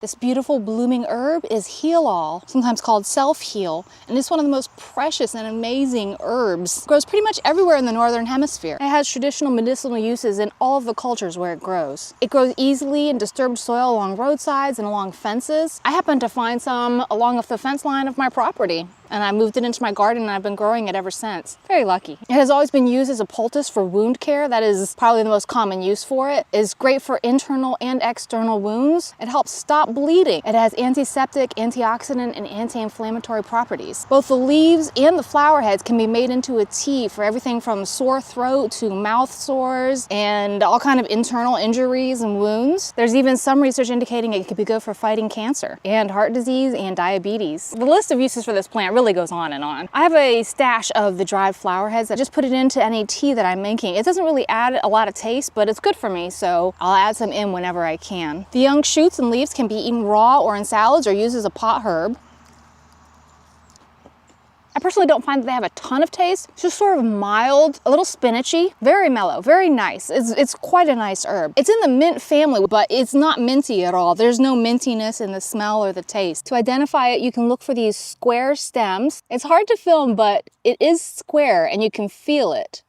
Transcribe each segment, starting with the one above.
This beautiful blooming herb is heal-all, sometimes called self-heal, and it's one of the most precious and amazing herbs. It grows pretty much everywhere in the northern hemisphere. It has traditional medicinal uses in all of the cultures where it grows. It grows easily in disturbed soil along roadsides and along fences. I happen to find some along the fence line of my property, and I moved it into my garden and I've been growing it ever since. Very lucky. It has always been used as a poultice for wound care. That is probably the most common use for it. It's great for internal and external wounds. It helps stop bleeding. It has antiseptic, antioxidant, and anti-inflammatory properties. Both the leaves and the flower heads can be made into a tea for everything from sore throat to mouth sores and all kind of internal injuries and wounds. There's even some research indicating it could be good for fighting cancer and heart disease and diabetes. The list of uses for this plant really goes on and on. I have a stash of the dried flower heads. I just put it into any tea that I'm making. It doesn't really add a lot of taste, but it's good for me, so I'll add some in whenever I can. The young shoots and leaves can be eaten raw or in salads or used as a pot herb. I personally don't find that they have a ton of taste. It's just sort of mild, a little spinachy, very mellow, very nice. It's quite a nice herb. It's in the mint family, but it's not minty at all. There's no mintiness in the smell or the taste. To identify it, you can look for these square stems. It's hard to film, but it is square and you can feel it.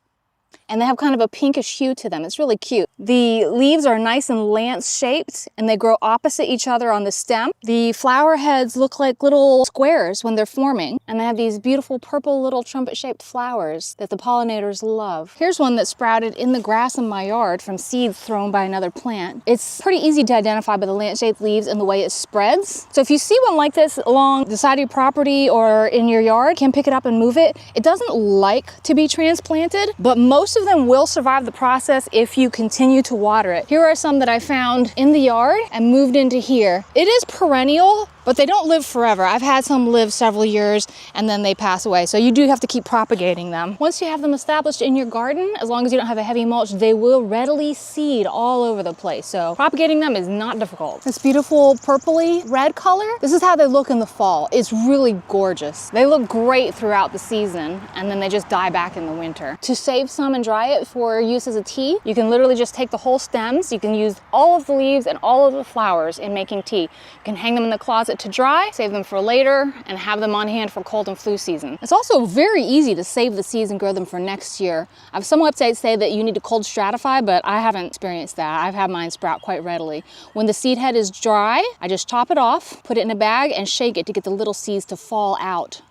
And they have kind of a pinkish hue to them. It's really cute. The leaves are nice and lance-shaped, and they grow opposite each other on the stem. The flower heads look like little squares when they're forming, and they have these beautiful purple little trumpet-shaped flowers that the pollinators love. Here's one that sprouted in the grass in my yard from seeds thrown by another plant. It's pretty easy to identify by the lance-shaped leaves and the way it spreads. So if you see one like this along the side of your property or in your yard, you can pick it up and move it. It doesn't like to be transplanted, but most of them will survive the process if you continue to water it. Here are some that I found in the yard and moved into here. It is perennial, but they don't live forever. I've had some live several years and then they pass away. So you do have to keep propagating them. Once you have them established in your garden, as long as you don't have a heavy mulch, they will readily seed all over the place. So propagating them is not difficult. This beautiful purpley red color, this is how they look in the fall. It's really gorgeous. They look great throughout the season and then they just die back in the winter. To save some and dry it for use as a tea, you can literally just take the whole stems. You can use all of the leaves and all of the flowers in making tea. You can hang them in the closet to dry, save them for later, and have them on hand for cold and flu season. It's also very easy to save the seeds and grow them for next year. Some websites say that you need to cold stratify, but I haven't experienced that. I've had mine sprout quite readily. When the seed head is dry, I just chop it off, put it in a bag, and shake it to get the little seeds to fall out.